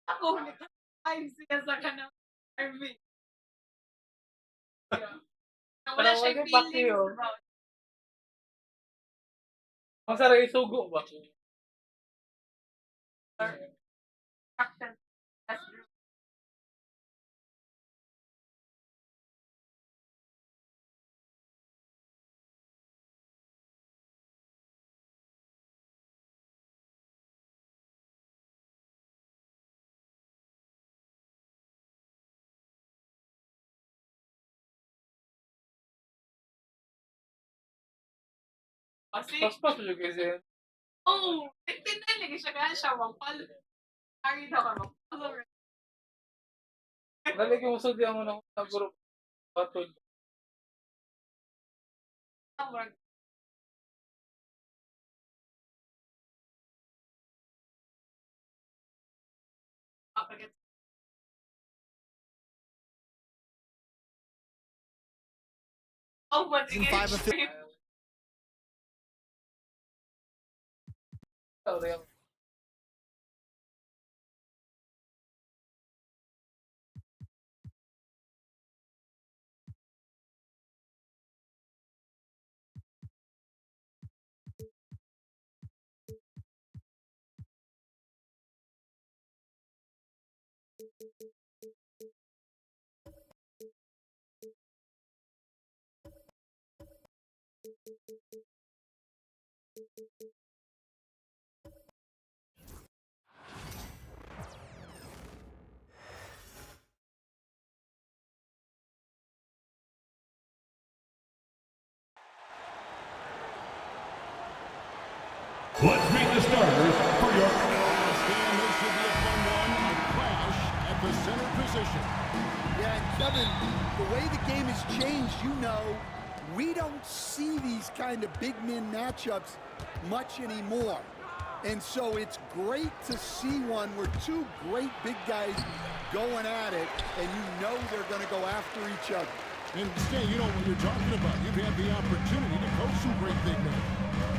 Ako, naka-5 siya sa kanang RV. Na wala Parang siyang wala baki, feelings oh. about Ang sarap isugo ba? or action as group. Kasi, Paspas mo siya kasi. oh, 59 lagi siya kaya siya mag-follow. Carry daw ka mag-follow. Lalagyan mo sa diyan mo ng group. Patod. Number. Kapag oh, what's In 5 of Real. Let's meet the starters for your Arats Game. This should be a fun one. A crash at the center position. Yeah, and Kevin, the way the game has changed, you know, we don't see these kind of big men matchups much anymore. And so it's great to see one where two great big guys going at it, and you know they're going to go after each other. And Stan, you know what you're talking about. You've had the opportunity to coach some great big men.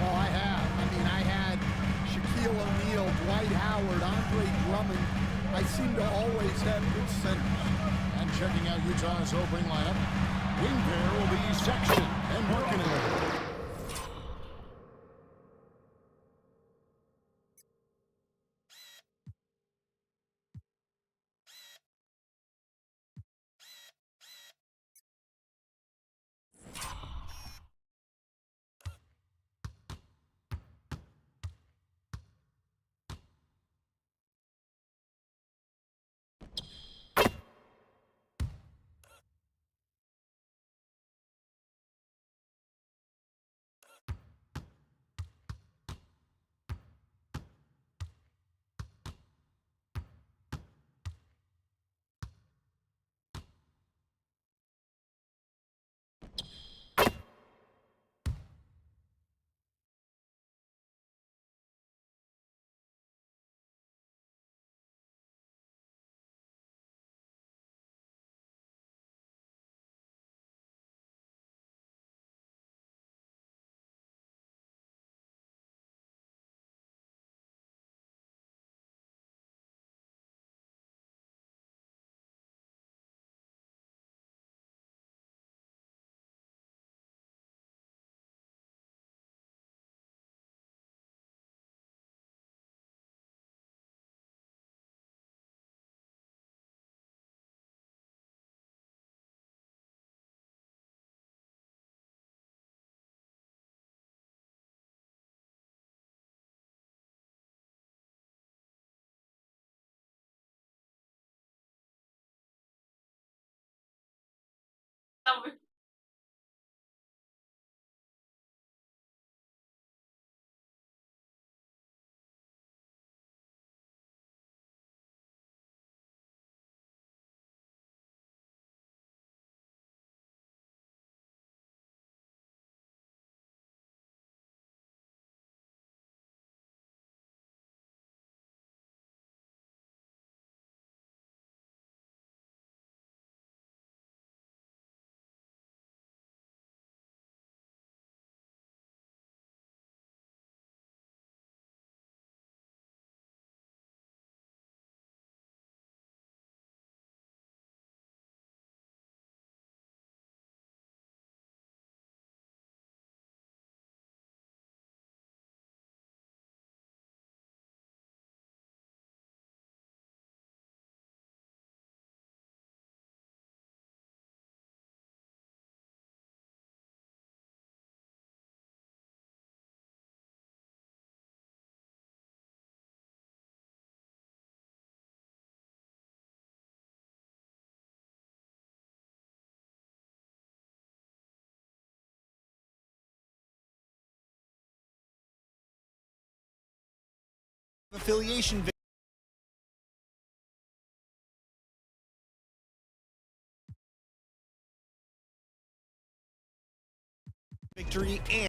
Oh, I have. I mean, I had Shaquille O'Neal, Dwight Howard, Andre Drummond. I seem to always have good centers. And checking out Utah's opening lineup, wing pair will be Sexton and Markkanen. number. affiliation victory and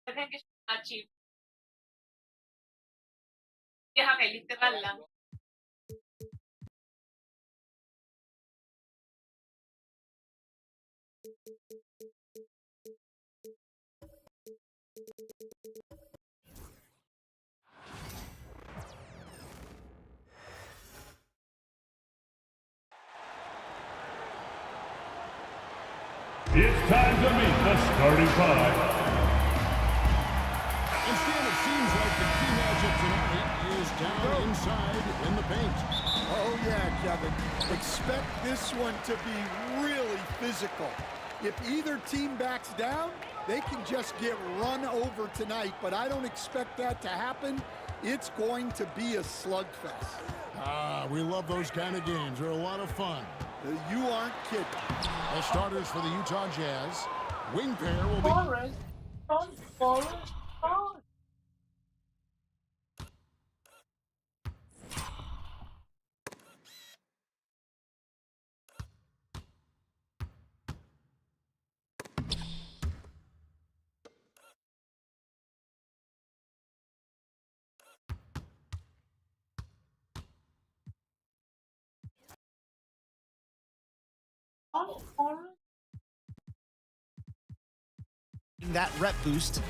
Daghan gyud siya na-achieve. Diha kay literal lang. It's time to meet the starting five. And Stan, it seems like the key matchup tonight is down inside in the paint. Oh, yeah, Kevin. Expect this one to be really physical. If either team backs down, they can just get run over tonight, but I don't expect that to happen. It's going to be a slugfest. Ah, we love those kind of games. They're a lot of fun. You aren't kidding. As starters for the Utah Jazz, wing pair will be... Forest. Forest. Forest. that rep boost.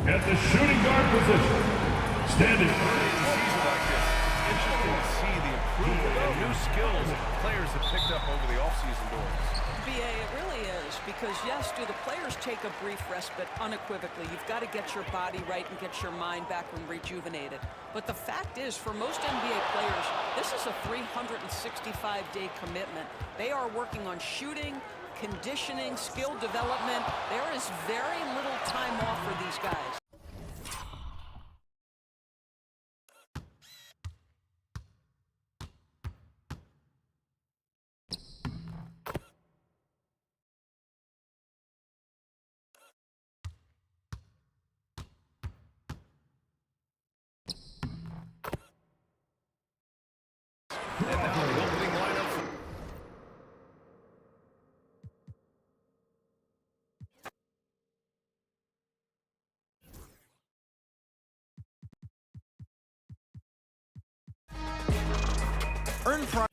At the shooting guard position, standing. Season like this, it's interesting to see the improvement and new skills players have picked up over the offseason doors. BA, it really is, because yes, do the players take a brief respite unequivocally? You've got to get your body right and get your mind back and rejuvenated. But the fact is, for most NBA players, this is a 365-day commitment. They are working on shooting, conditioning, skill development. There is very little time off for these guys. Opening lineup. Earn pride.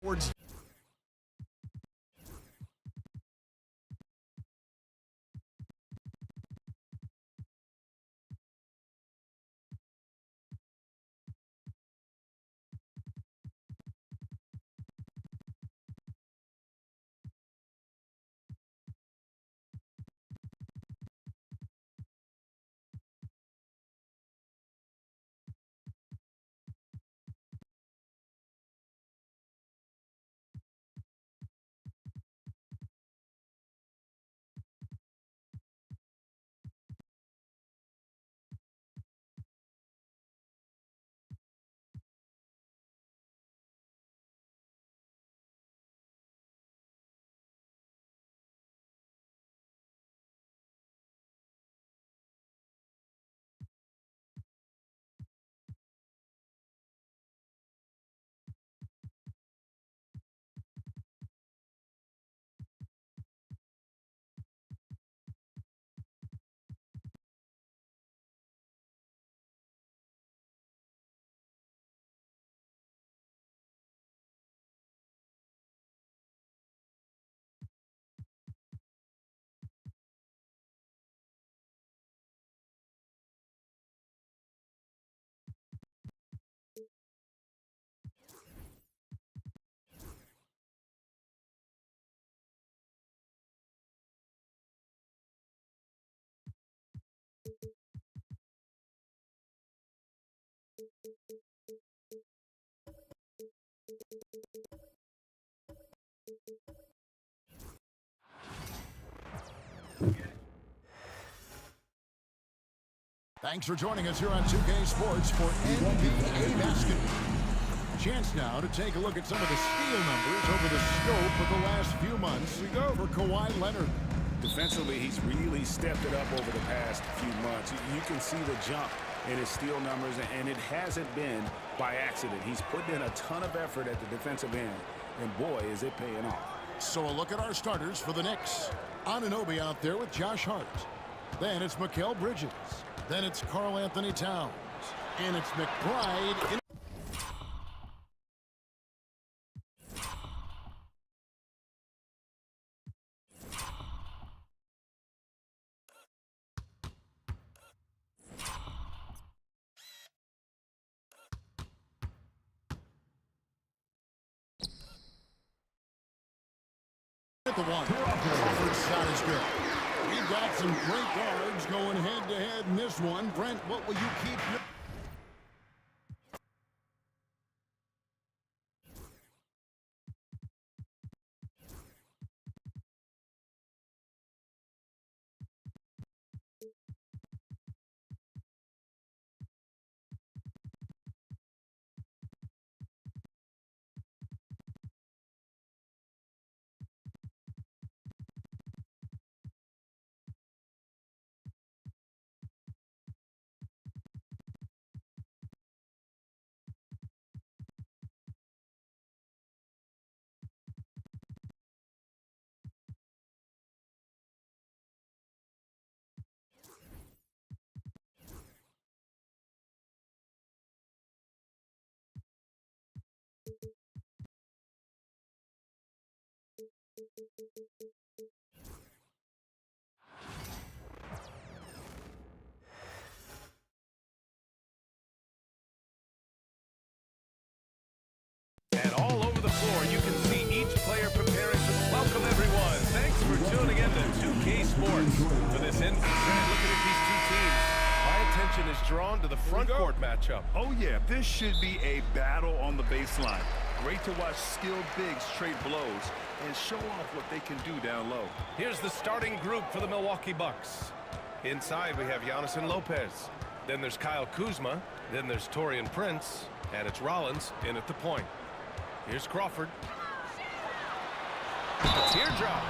Towards Thanks for joining us here on 2K Sports for NBA basketball. Chance now to take a look at some of the steal numbers over the scope of the last few months. Here we go for Kawhi Leonard. Defensively, he's really stepped it up over the past few months. You can see the jump in his steal numbers, and it hasn't been by accident. He's put in a ton of effort at the defensive end, and boy, is it paying off. So a look at our starters for the Knicks. Anunoby out there with Josh Hart. Then it's Mikal Bridges. Then it's Karl Anthony Towns. And it's McBride. At the one. Crawford's shot is good. We've got some great guards going head-to-head in this one. Brent, what will you keep? And all over the floor, you can see each player preparing to welcome everyone. Thanks for tuning in to 2K Sports for this in. Man, looking at these two teams, my attention is drawn to the front court matchup. Oh yeah, this should be a battle on the baseline. Great to watch skilled bigs trade blows and show off what they can do down low. Here's the starting group for the Milwaukee Bucks. Inside, we have Giannis and Lopez. Then there's Kyle Kuzma. Then there's Taurean Prince. And it's Rollins in at the point. Here's Crawford. A teardrop.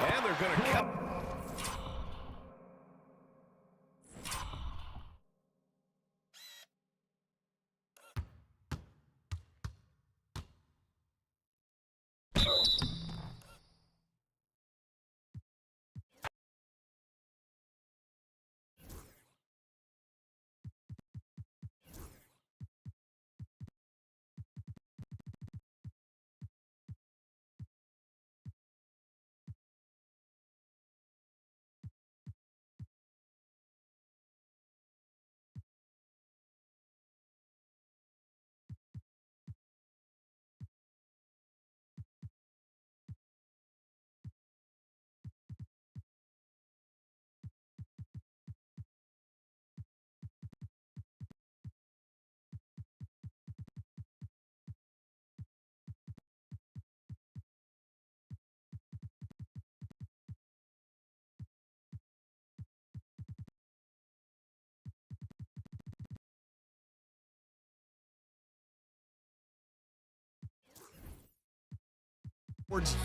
And they're going to count. Towards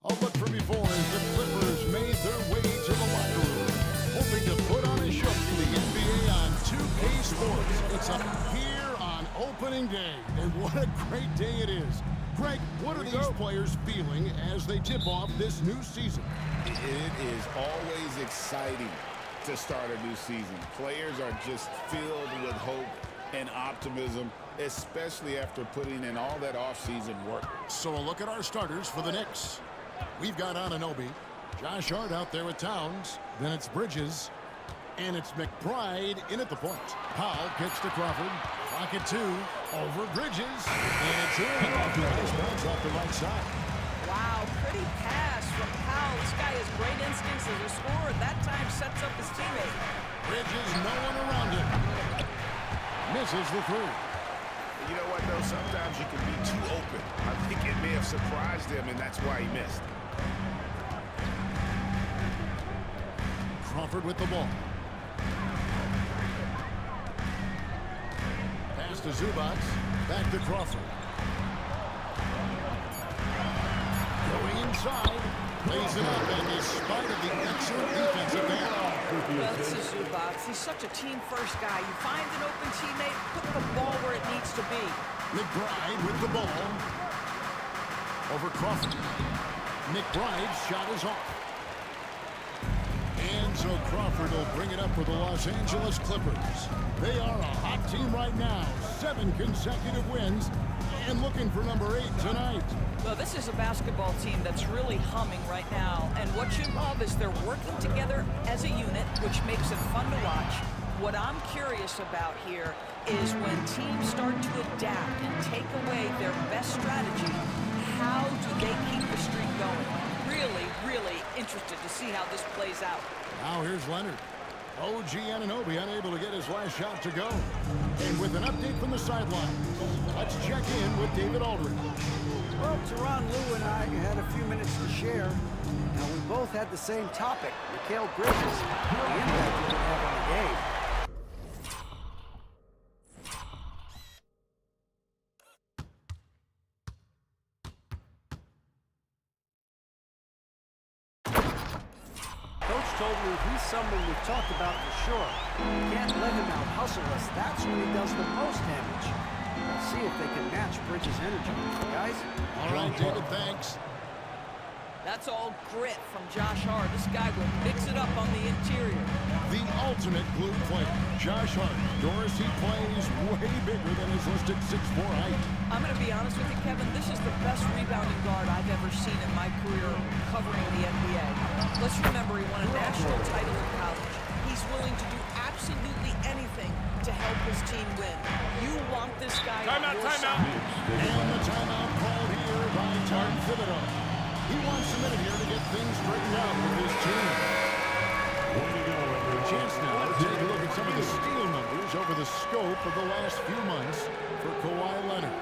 A look from before as the Clippers made their way to the locker room, hoping to put on a show for the NBA on 2K Sports. It's up here on Open. Opening day, and what a great day it is. Greg, what are these players feeling as they tip off this new season? It is always exciting to start a new season. Players are just filled with hope and optimism, especially after putting in all that offseason work. So a look at our starters for the Knicks. We've got Anunoby, Josh Hart out there with Towns, then it's Bridges, and it's McBride in at the point. Powell kicks to Crawford. Pocket two, over Bridges, and it's in off the ice, bounce off the right side. Wow, pretty pass from Powell. This guy has great instincts as a scorer. That time sets up his teammate. Bridges, no one around him. Misses the three. You know what, though? Sometimes you can be too open. I think it may have surprised him, and that's why he missed. Crawford with the ball. Pass to Zubac. Back to Crawford. Going inside. Lays it up, and despite of the excellent defensive end. Well, this is Zubac. He's such a team-first guy. You find an open teammate, put the ball where it needs to be. McBride with the ball. Over Crawford. McBride's shot is off. And so Crawford will bring it up for the Los Angeles Clippers. They are a hot team right now. 7 consecutive wins. And looking for number 8 tonight. Well, this is a basketball team that's really humming right now. And what you love is they're working together as a unit, which makes it fun to watch. What I'm curious about here is when teams start to adapt and take away their best strategy, how do they keep the streak going? Really, really interested to see how this plays out. Now here's Leonard. OG Anunoby unable to get his last shot to go. And with an update from the sideline, let's check in with David Aldridge. Well, Teron, Lou, and I had a few minutes to share. Now, we both had the same topic, Mikal Bridges, the impact he could have on the game. Coach told me he's someone we've talked about for sure. We can't let him out hustle us. That's when he does the most damage. We'll see if they can match Bridges' energy. Guys? All right, David, thanks. That's all grit from Josh Hart. This guy will mix it up on the interior. The ultimate glue player, Josh Hart. Dorsey plays way bigger than his listed 6'4" height. I'm going to be honest with you, Kevin. This is the best rebounding guard I've ever seen in my career covering the NBA. Let's remember he won a national title in college. He's willing to do absolutely anything to help his team win. You want this guy on your side. And the timeout called here by Tom Thibodeau. He wants a minute here to get things straightened out with his team. Chance now to take a look at some of the steal numbers over the scope of the last few months for Kawhi Leonard.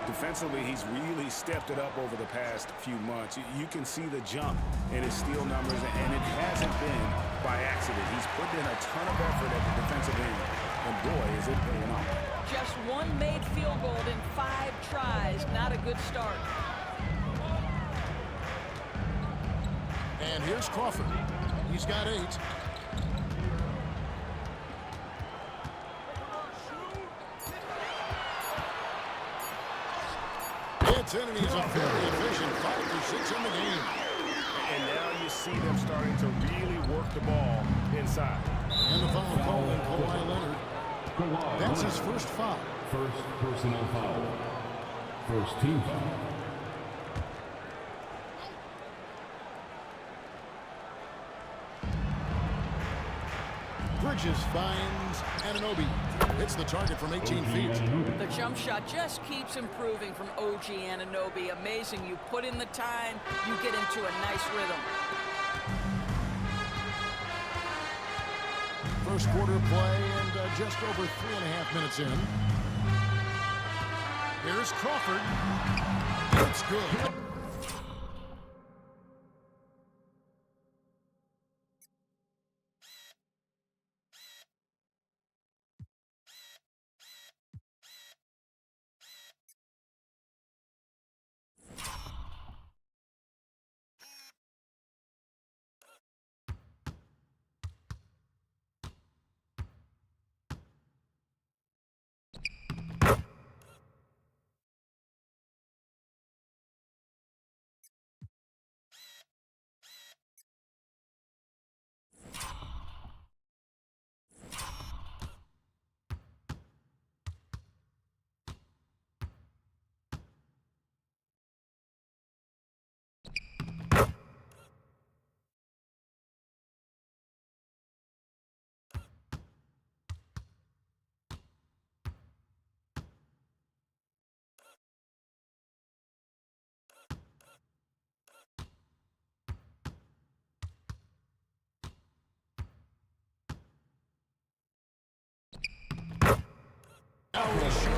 Defensively, he's really stepped it up over the past few months. You can see the jump in his steal numbers, and it hasn't been by accident. He's put in a ton of effort at the defensive end, and boy, is it paying off. Just one made field goal in 5 tries. Not a good start. And here's Crawford. He's got 8. It's in, and he's a very efficient 5 for 6 in the game. And now you see them starting to really work the ball inside. And the foul call on Kawhi Leonard. That's his first foul. First personal foul. First team foul. Bridges finds Anunoby. Hits the target from 18 feet. The jump shot just keeps improving from OG Anunoby. Amazing. You put in the time, you get into a nice rhythm. First quarter play and just over 3.5 minutes in. Here's Crawford. It's good.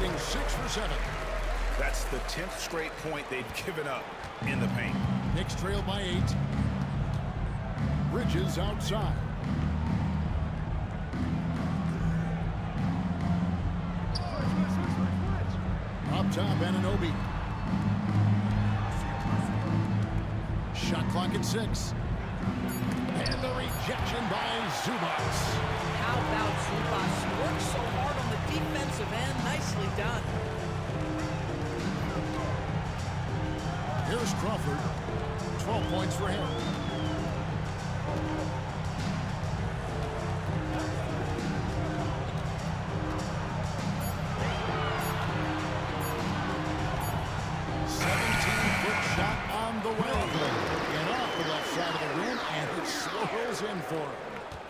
shooting 6 for 7. That's the 10th straight point they've given up in the paint. Knicks trail by 8. Bridges outside. Up top, Anunoby. Shot clock at 6. And the rejection by Zubac. How about Zubac? Works so hard on the defensive end. Nicely done. Here's Crawford. 12 points for him.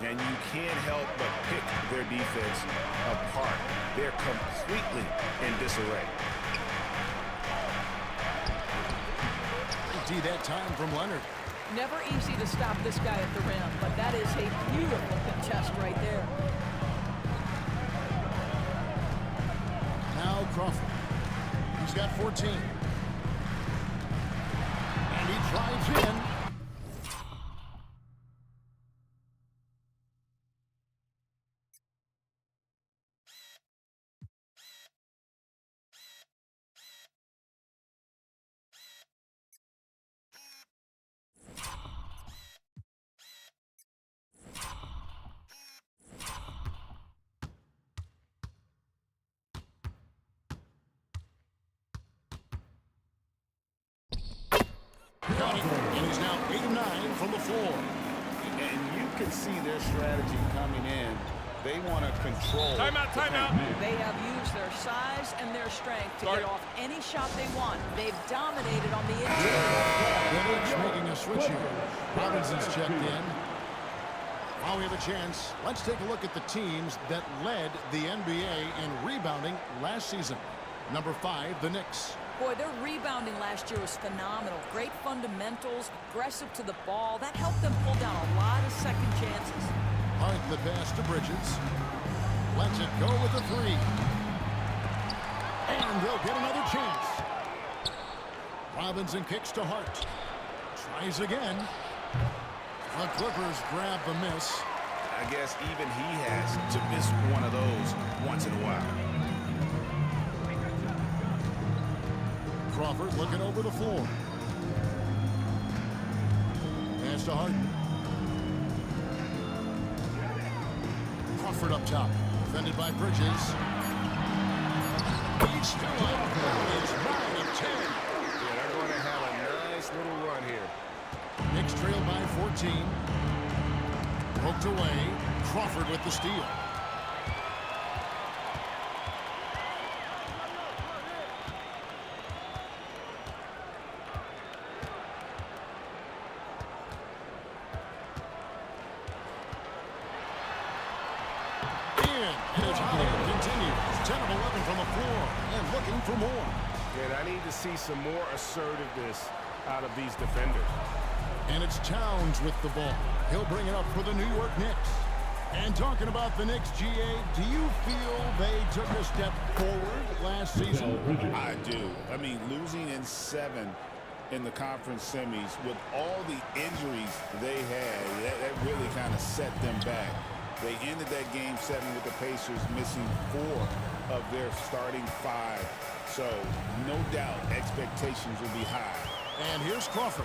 And you can't help but pick their defense apart. They're completely in disarray. D that time from Leonard. Never easy to stop this guy at the rim, but that is a beautiful contest right there. Now Crawford. He's got 14. And he drives in. And he's now 8 of 9 from the floor. And you can see their strategy coming in. They want to control. Timeout. They have used their size and their strength to get off any shot they want. They've dominated on the interior. Village making a switch here. Robinson's checked in. While we have a chance, let's take a look at the teams that led the NBA in rebounding last season. Number 5, the Knicks. Boy, their rebounding last year was phenomenal. Great fundamentals, aggressive to the ball. That helped them pull down a lot of second chances. Hart the pass to Bridges. Lets it go with a 3. And they'll get another chance. Robinson kicks to Hart. Tries again. The Clippers grab the miss. I guess even he has to miss one of those once in a while. Crawford looking over the floor. Pass to Harden. Crawford up top. Defended by Bridges. He's still up. It's 9 of 10. Yeah, they're going to have a nice little run here. Knicks trail by 14. Poked away. Crawford with the steal. Continues. 10 of 11 from the floor and looking for more. And I need to see some more assertiveness out of these defenders. And it's Towns with the ball. He'll bring it up for the New York Knicks. And talking about the Knicks, GA, do you feel they took a step forward last season? I do. I mean, losing in 7 in the conference semis with all the injuries they had, that really kind of set them back. They ended that game 7 with the Pacers missing 4 of their starting 5. So, no doubt, expectations will be high. And here's Crawford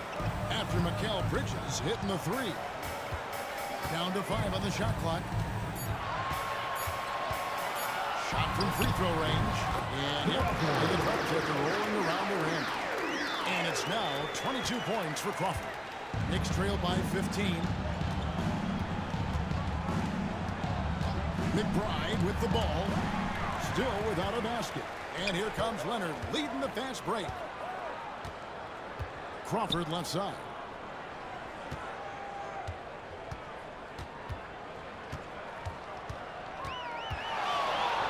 after Mikal Bridges hitting the 3. Down to 5 on the shot clock. Shot from free throw range. And yep, the drop kick rolling around the rim. And it's now 22 points for Crawford. Knicks trail by 15. McBride with the ball. Still without a basket. And here comes Leonard leading the fast break. Crawford left side.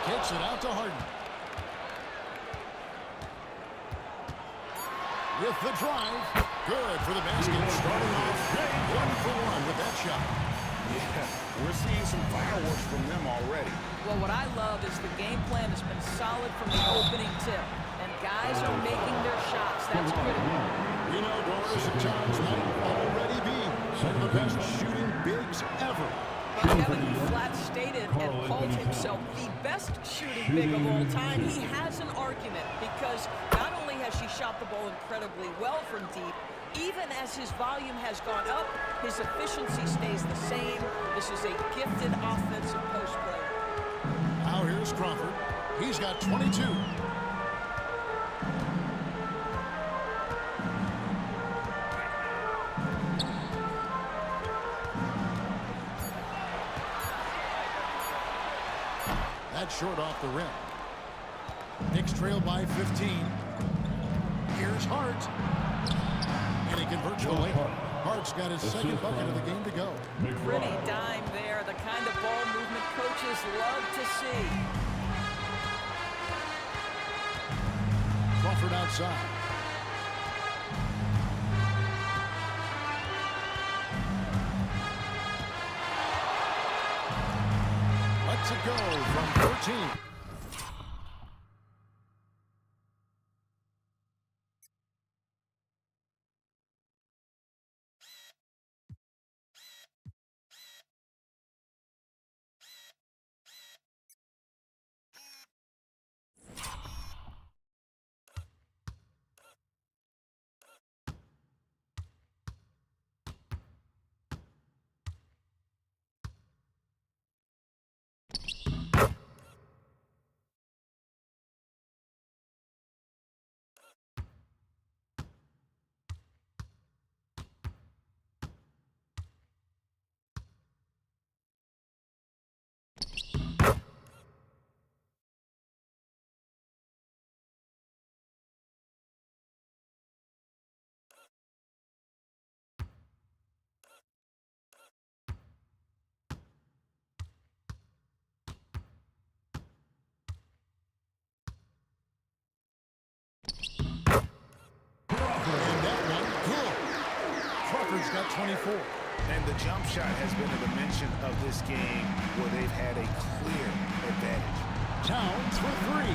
Kicks it out to Harden. With the drive. Good for the basket. Starting off 1 for 1 with that shot. Yeah, we're seeing some fireworks from them already. Well, what I love is the game plan has been solid from the opening tip, and guys are making their shots. That's critical. We know Doris at times might already be one of the best shooting bigs ever. Well, Kevin flat stated and called himself the best shooting big of all time. He has an argument because not only has she shot the ball incredibly well from deep, even as his volume has gone up, his efficiency stays the same. This is a gifted offensive post player. Now here's Crawford. He's got 22. That's short off the rim. Knicks trail by 15. Here's Hart. And he converts the layup. Hart's got his second bucket of the game to go. Pretty dime there, the kind of ball movement coaches love to see. Crawford outside. Lets it go from 14. Crawford's got 24. And the jump shot has been a dimension of this game where they've had a clear advantage. Towns for three.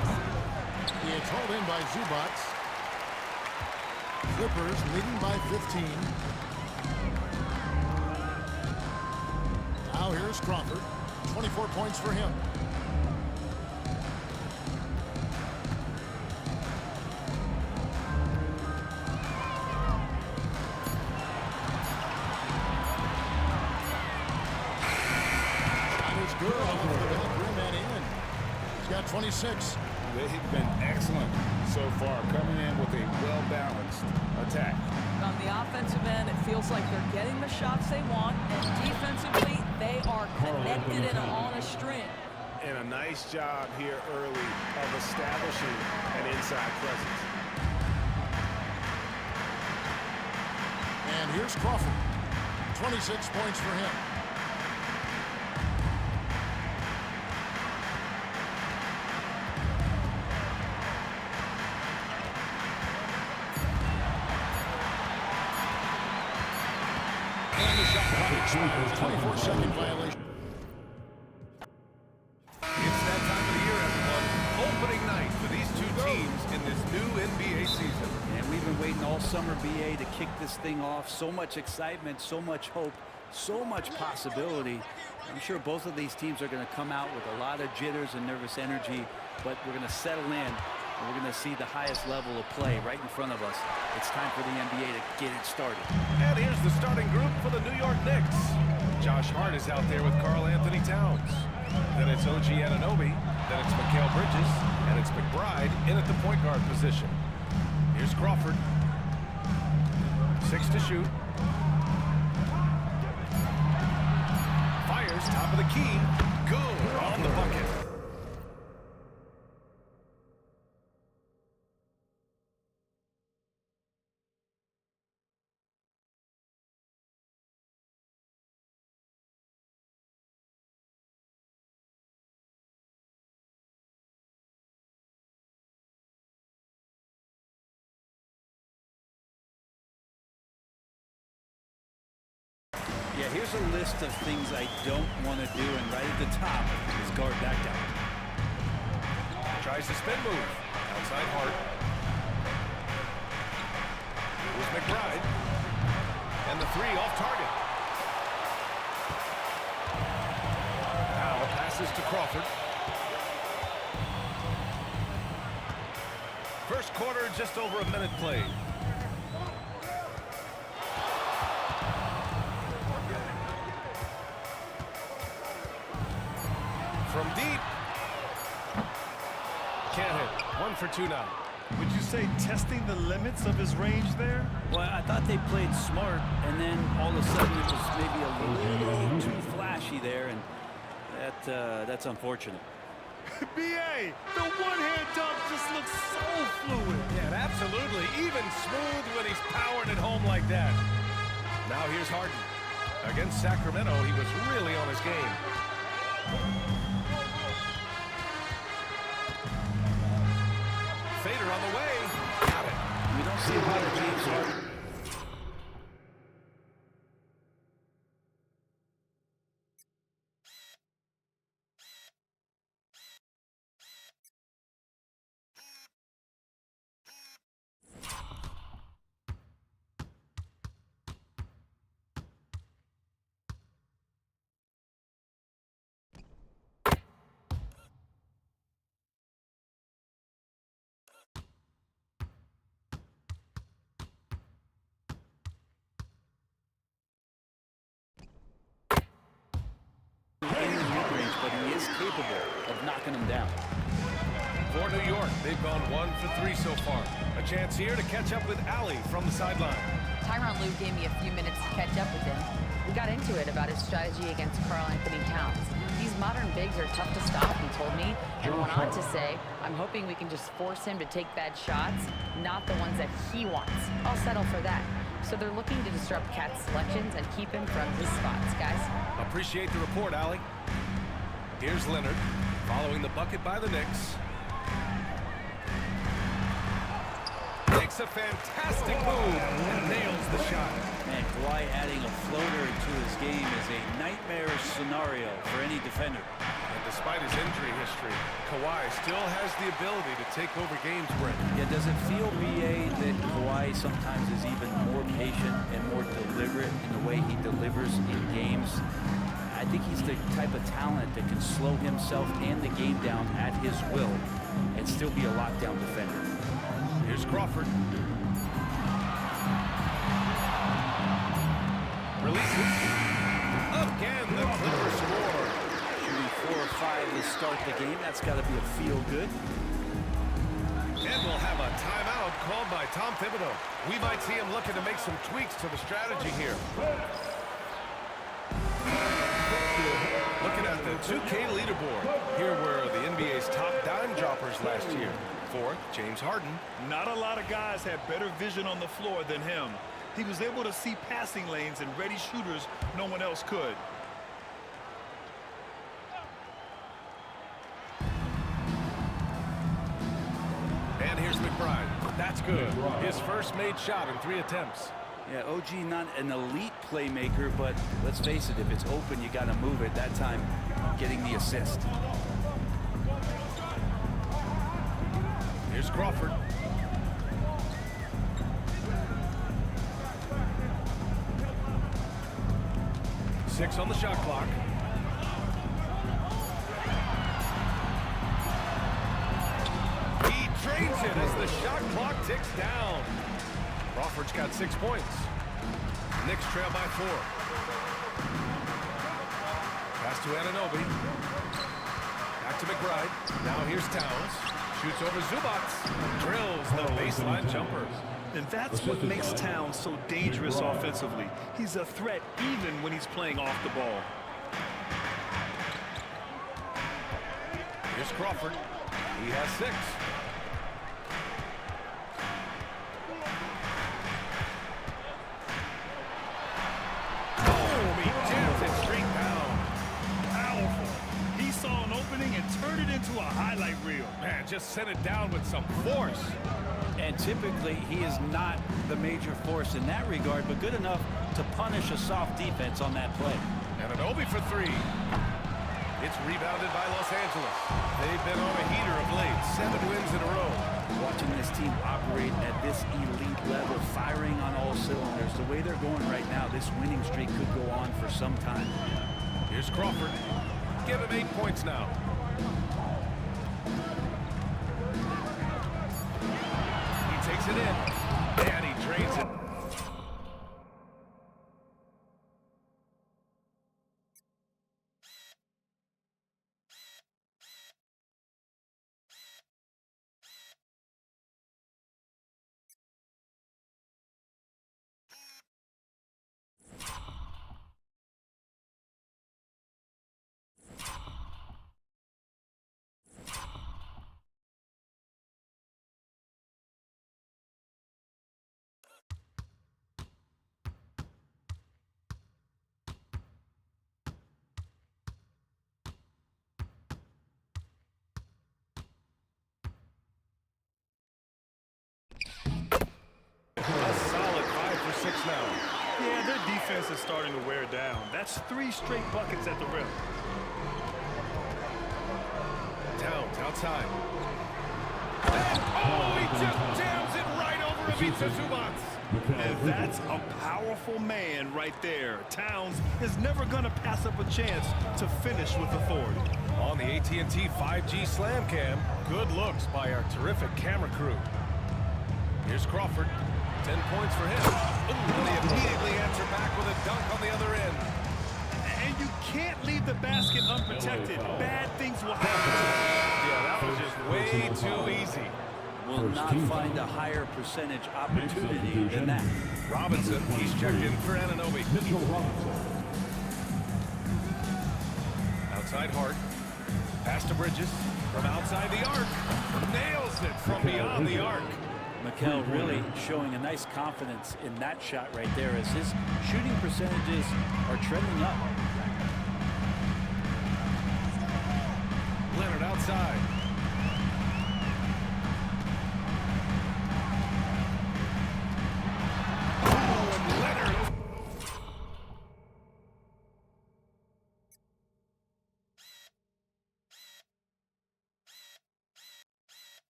He is hauled in by Zubats. Clippers leading by 15. Now here's Crawford. 24 points for him. Good off the back rim and in. He's got 26. They've been excellent so far, coming in with a well-balanced attack. On the offensive end, it feels like they're getting the shots they want, and defensively, they are connected and on a string. And a nice job here early of establishing an inside presence. And here's Crawford. 26 points for him. And the shot clock expires. 24-second violation. It's that time of the year, everyone. Opening night for these two teams in this new NBA season. And we've been waiting all summer, BA, to kick this thing off. So much excitement, so much hope, so much possibility. I'm sure both of these teams are going to come out with a lot of jitters and nervous energy, but we're going to settle in. And we're going to see the highest level of play right in front of us. It's time for the NBA to get it started. And here's the starting group for the New York Knicks. Josh Hart is out there with Karl Anthony Towns. Then it's OG Anunoby. Then it's Mikal Bridges. And it's McBride in at the point guard position. Here's Crawford. 6 to shoot. Fires top of the key. Good on the bucket. Yeah, Here's a list of things I don't want to do, and right at the top is guard back down. Tries the spin move. Outside Hart. Here's McBride. And the three off target. Now passes to Crawford. First quarter, just over a minute played. From deep. Can't hit. 1 for 2 now. Would you say testing the limits of his range there? Well, I thought they played smart, and then all of a sudden it was maybe a little too flashy there, and that's unfortunate. B.A., the one-hand dunk just looks so fluid. Yeah, absolutely. Even smooth when he's powering it home like that. Now here's Harden. Against Sacramento, he was really on his game. Fader on the way. Got it. We don't see a lot of James Harden. In the mid-range, but he is capable of knocking them down. For New York, they've gone 1 for 3 so far. A chance here to catch up with Allie from the sideline. Tyronn Lue gave me a few minutes to catch up with him. We got into it about his strategy against Karl Anthony Towns. These modern bigs are tough to stop, he told me, and went on to say, I'm hoping we can just force him to take bad shots, not the ones that he wants. I'll settle for that. So they're looking to disrupt Cat's selections and keep him from his spots, guys. Appreciate the report, Allie. Here's Leonard, following the bucket by the Knicks. Makes a fantastic move and nails the shot. Man, Kawhi adding a floater to his game is a nightmarish scenario for any defender. And despite his injury history, Kawhi still has the ability to take over games, Brent. Yeah, does it feel, B.A., that Kawhi sometimes is even more patient and more deliberate in the way he delivers in games? I think he's the type of talent that can slow himself and the game down at his will and still be a lockdown defender. Here's Crawford. Releases. Again, the Clippers score. Shooting 4 or 5 to start the game. That's got to be a feel-good. And we'll have a timeout called by Tom Thibodeau. We might see him looking to make some tweaks to the strategy here. Looking at the 2K leaderboard. Here were the NBA's top dime droppers last year. 4th, James Harden. Not a lot of guys had better vision on the floor than him. He was able to see passing lanes and ready shooters no one else could. And here's McBride. That's good. His first made shot in 3 attempts. Yeah, OG not an elite playmaker, but let's face it, if it's open, you got to move it. That time, getting the assist. Here's Crawford. Six on the shot clock. He drains it as the shot clock ticks down. Crawford's got 6 points. Knicks trail by 4. Pass to Anunoby. Back to McBride. Now here's Towns. Shoots over Zubac. Drills the baseline jumper. And that's what makes Towns so dangerous offensively. He's a threat even when he's playing off the ball. Here's Crawford. He has 6. Boom! He jams it straight down. Powerful. He saw an opening and turned it into a highlight reel. Man, just sent it down with some force. And typically, he is not the major force in that regard, but good enough to punish a soft defense on that play. And an Obi for three. It's rebounded by Los Angeles. They've been on a heater of late. 7 wins in a row. Watching this team operate at this elite level, firing on all cylinders, the way they're going right now, this winning streak could go on for some time. Here's Crawford. Give him 8 points now. He takes it in, and he drains it. A solid 5 for 6 now. Yeah, their defense is starting to wear down. That's 3 straight buckets at the rim. Towns outside. Oh, he just jams it right over Ivica Zubac. And that's a powerful man right there. Towns is never going to pass up a chance to finish with authority. On the AT&T 5G Slam Cam, good looks by our terrific camera crew. Here's Crawford. 10 points for him. And they immediately answer back with a dunk on the other end. And you can't leave the basket unprotected. Bad things will happen. Yeah, that was just way too easy. Will not find a higher percentage opportunity than that. Robinson, he's checked in for Anunoby. Outside Hart. Pass to Bridges. From outside the arc. Nails it from beyond the arc. Mikel really showing a nice confidence in that shot right there as his shooting percentages are trending up. Leonard outside. Oh, and Leonard.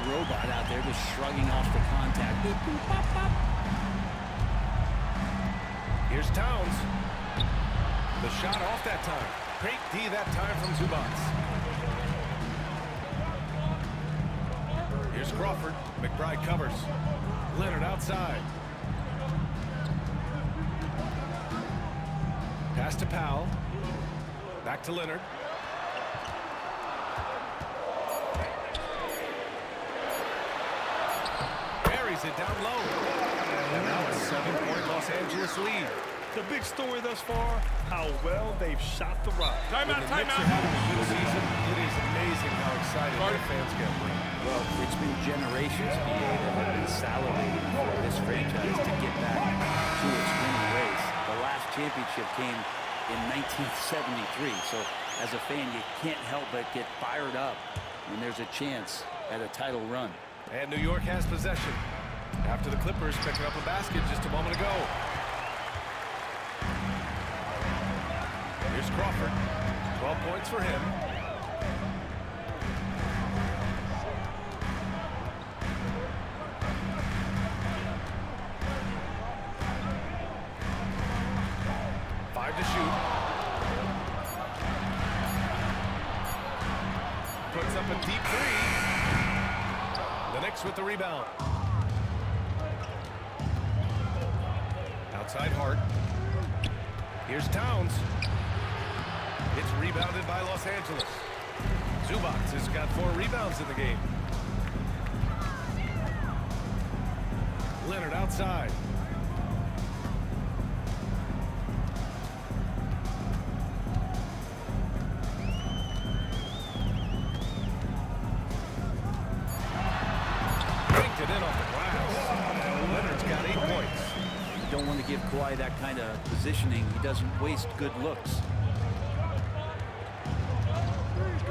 Robot out there just shrugging off the contact. Boop, boop, bop, bop. Here's Towns. The shot off that time. Great D that time from Zubac. Here's Crawford. McBride covers. Leonard outside. Pass to Powell. Back to Leonard. Buries it down low. And now a 7-point Los Angeles lead. The big story thus far, how well they've shot the rock. Timeout, timeout. Having a good season. It is amazing how excited our fans get. Well, it's been generations that have been salivating for this franchise to get back to its winning ways. The last championship came in 1973, so as a fan, you can't help but get fired up when there's a chance at a title run. And New York has possession after the Clippers picking up a basket just a moment ago. Here's Crawford. 12 points for him. Five to shoot. Puts up a deep three. The Knicks with the rebound. Outside Hart. Here's Towns. It's rebounded by Los Angeles. Zubac has got 4 rebounds in the game. Leonard outside. Banked it in off the glass. Leonard's got 8 points. You don't want to give Kawhi that kind of positioning. He doesn't waste good looks.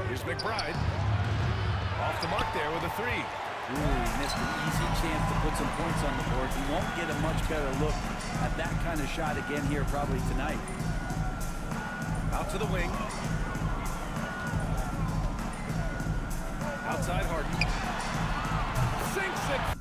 Here's McBride. Off the mark there with a 3. Ooh, he missed an easy chance to put some points on the board. He won't get a much better look at that kind of shot again here probably tonight. Out to the wing. Outside Harden. Sinks it.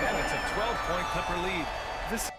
And it's a 12-point Clipper lead. This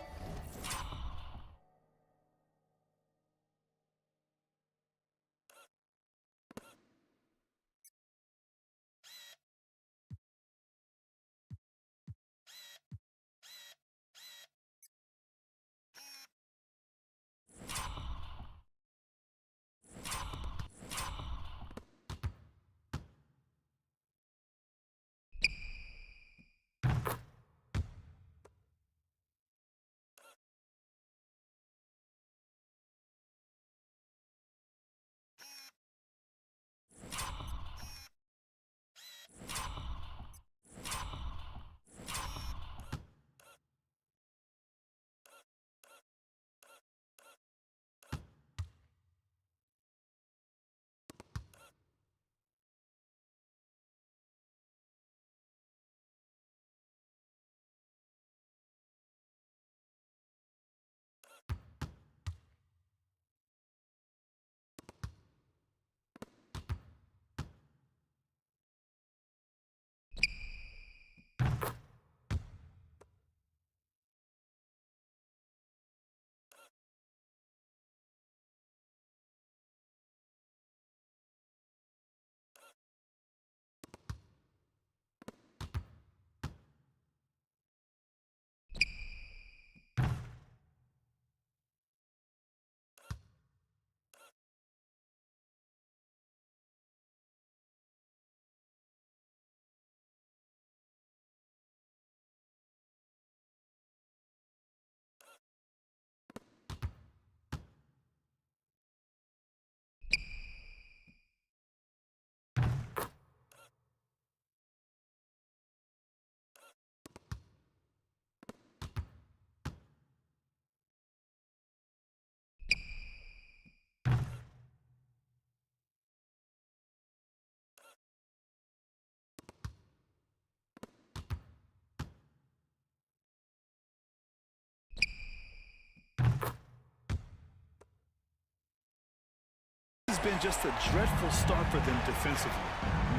It's been just a dreadful start for them defensively.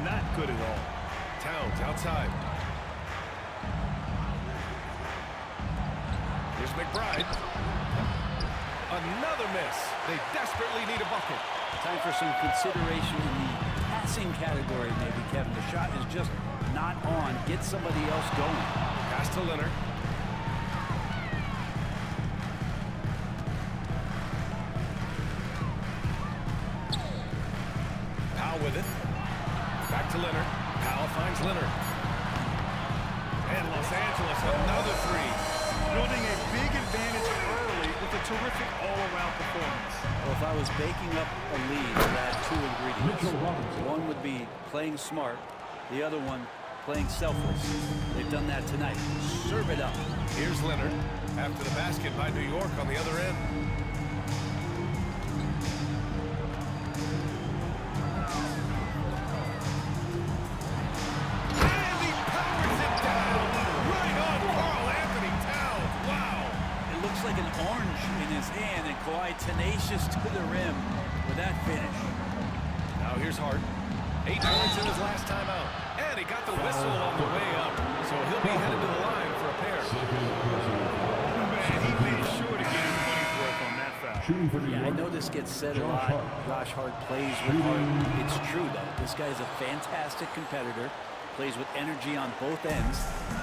Not good at all. Towns outside. Here's McBride. Another miss. They desperately need a bucket. Time for some consideration in the passing category, maybe, Kevin. The shot is just not on. Get somebody else going. Pass to Leonard. Powell with it. Back to Leonard. Powell finds Leonard. And Los Angeles, another 3. Building a big advantage early with a terrific all-around performance. Well, if I was baking up a lead, I'd add 2 ingredients. One would be playing smart. The other one, playing selfless. They've done that tonight. Serve it up. Here's Leonard. After the basket by New York on the other end. And he powers it down. Right on Karl Anthony Towns. Wow. It looks like an orange in his hand, and Kawhi tenacious to the rim with that finish. Now here's Hart. 8 points in his last time out. And he got the whistle on the way up, so he'll be headed to the line for a pair. Man, he made sure to get his money's worth on that foul. Yeah, I know this gets said a lot. Josh Hart plays with heart. It's true, though. This guy's a fantastic competitor, plays with energy on both ends,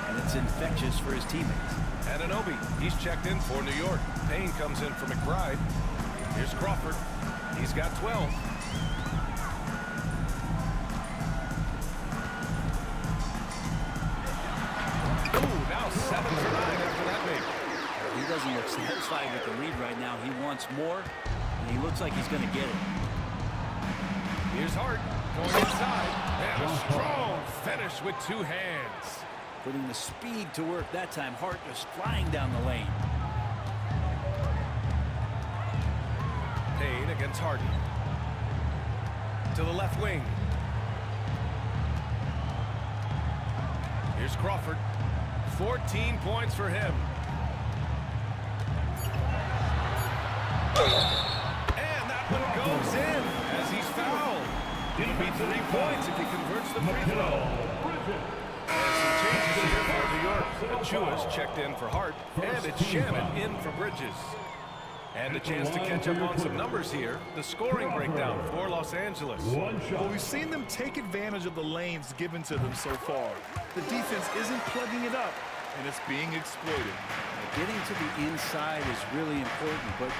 and it's infectious for his teammates. Anunoby, he's checked in for New York. Payne comes in for McBride. Here's Crawford. He's got 12. Ooh, now 7 for 9 after that make. He doesn't look satisfied with the lead right now. He wants more, and he looks like he's going to get it. Here's Hart going inside, and a strong finish with 2 hands. Putting the speed to work that time. Hart just flying down the lane. Payne against Harden. To the left wing. Here's Crawford. 14 points for him. And that one goes in as he's fouled. It'll be 3 points if he converts the free throw. And some changes here for New York. Achua's checked in for Hart, and it's Shannon in for Bridges. And a chance to catch up on some numbers here. The scoring breakdown for Los Angeles. Well, we've seen them take advantage of the lanes given to them so far. The defense isn't plugging it up, and it's being exploited. Getting to the inside is really important, but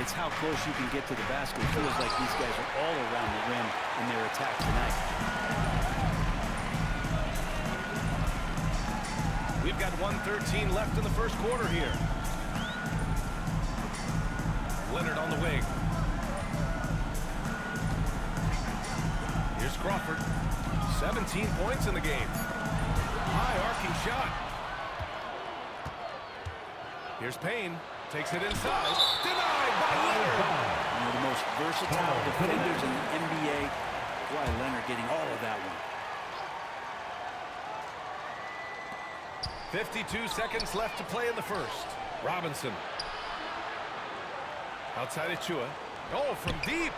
it's how close you can get to the basket. It feels like these guys are all around the rim in their attack tonight. We've got 1:13 left in the first quarter here. Leonard on the wing. Here's Crawford. 17 points in the game. High arcing shot. Here's Payne. Takes it inside. Denied by Leonard. One of the most versatile defenders in the NBA. Why Leonard getting all of that one. 52 seconds left to play in the first. Robinson. Outside Achua. Oh, from deep.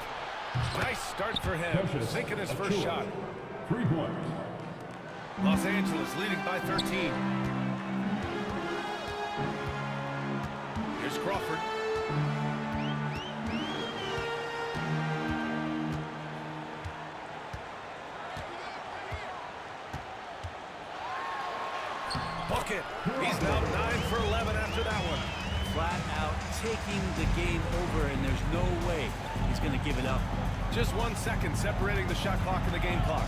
Nice start for him. Sinking his first shot. 3 points. Los Angeles leading by 13. Here's Crawford. Bucket. He's now 9 for 11 after that one. Flat out taking the game over, and there's no way he's going to give it up. Just 1 second separating the shot clock and the game clock.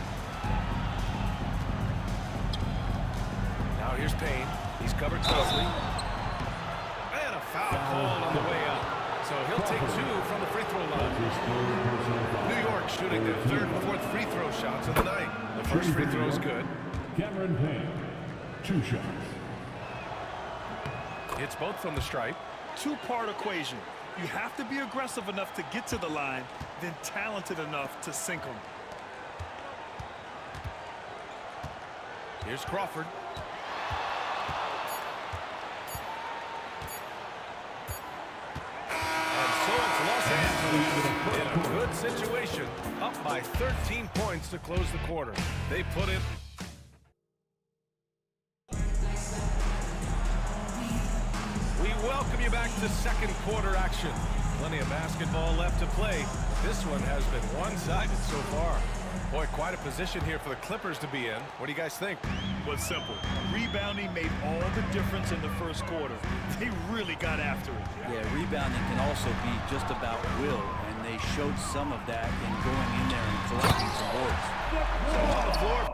Now here's Payne. He's covered closely. And a foul called on the way up. So he'll take 2 from the free throw line. New York shooting their 3rd and 4th free throw shots of the night. The first free throw is good. Cameron Payne, 2 shots. It's both from the stripe. 2-part equation. You have to be aggressive enough to get to the line, then talented enough to sink them. Here's Crawford. And so it's Los Angeles in a good situation. Up by 13 points to close the quarter. They put it. Welcome you back to second quarter action. Plenty of basketball left to play. This one has been one-sided so far. Boy, quite a position here for the Clippers to be in. What do you guys think? Well, it's simple. Rebounding made all the difference in the first quarter. They really got after it. Yeah, rebounding can also be just about will, and they showed some of that in going in there and collecting some boards. So on the floor.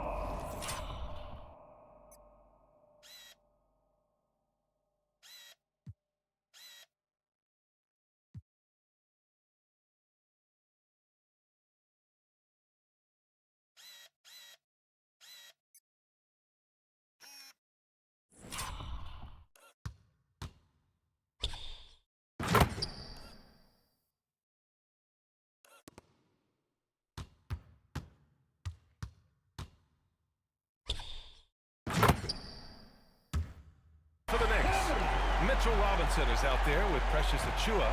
Mitchell Robinson is out there with Precious Achua.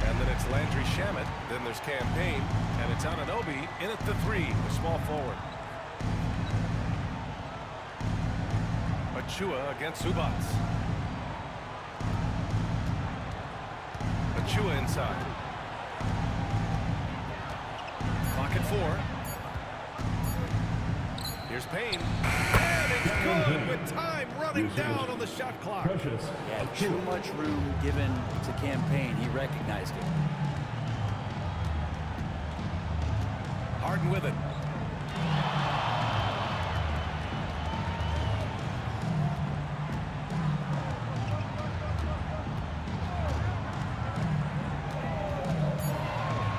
And then it's Landry Shamet. Then there's Cam Payne. And it's Anunoby in at the 3, the small forward. Achua against Zubats. Achua inside. Pocket 4. Here's Payne. And it's good with time running down on the shot clock. Yeah, too much room given to Campaign. He recognized it. Harden with it.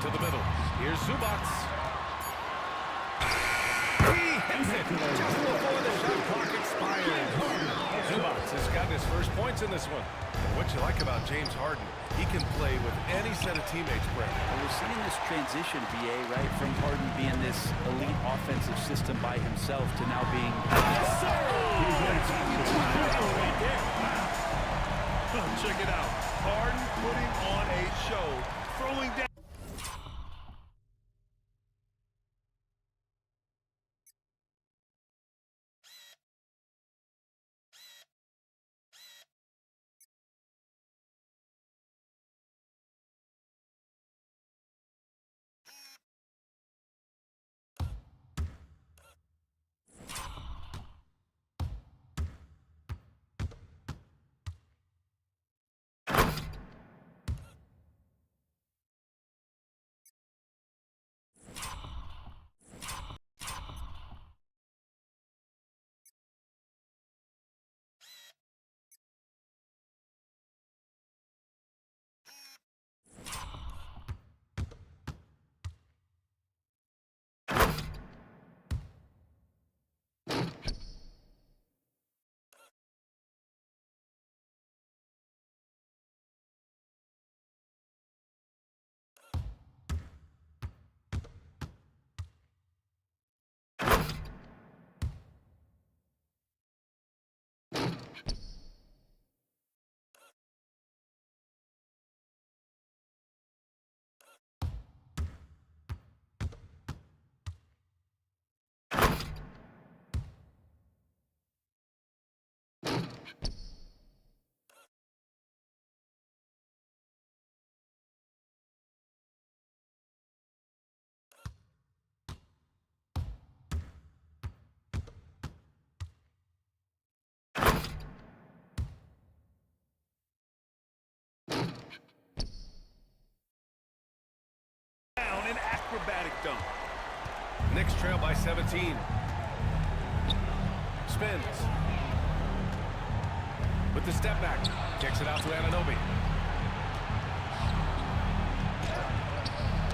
To the middle. Here's Zubats. He hits it just before the shot clock expires. Zubats has gotten his first points in this one. And what you like about James Harden, he can play with any set of teammates, Brett. And we're seeing this transition, BA, right, from Harden being this elite offensive system by himself to now being... Yes, sir! Right there. Check it out. Harden putting on a show, throwing down. Down an acrobatic dunk. Knicks trail by 17. Spins. With the step back. Kicks it out to Anunoby.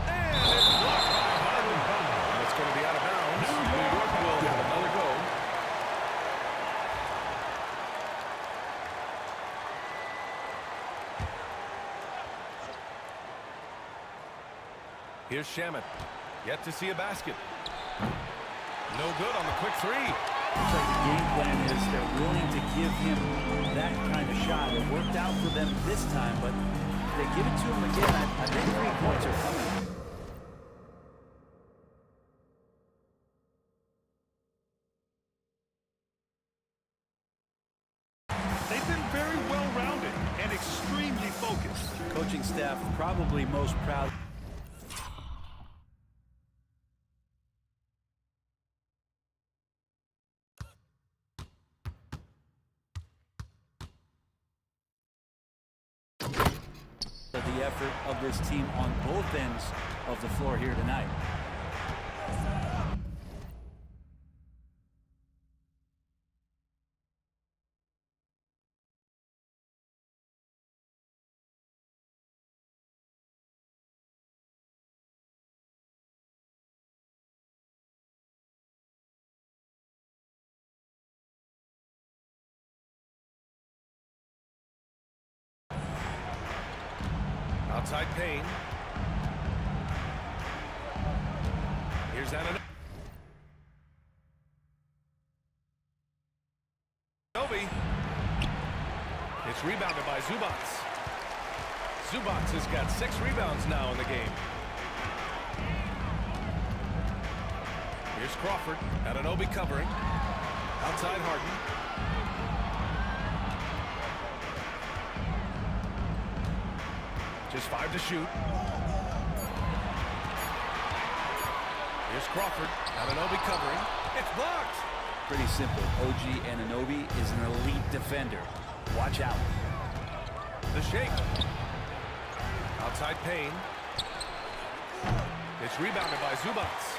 And it's blocked by Harden. And it's going to be out of bounds. New York will have another go. Here's Shamet. Yet to see a basket. No good on the quick three. Looks like the game plan is they're willing to give him that kind of shot. It worked out for them this time, but if they give it to him again, I think 3 points are coming. They've been very well-rounded and extremely focused. Coaching staff probably most proud. The effort of this team on both ends of the floor here tonight. Outside Payne. Here's Anunoby. It's rebounded by Zubats. Zubats has got 6 rebounds now in the game. Here's Crawford. Anunoby covering. Outside Harden. Just 5 to shoot. Here's Crawford. Anunoby covering. It's blocked. Pretty simple. OG Anunoby is an elite defender. Watch out. The shake. Outside Payne. It's rebounded by Zubats.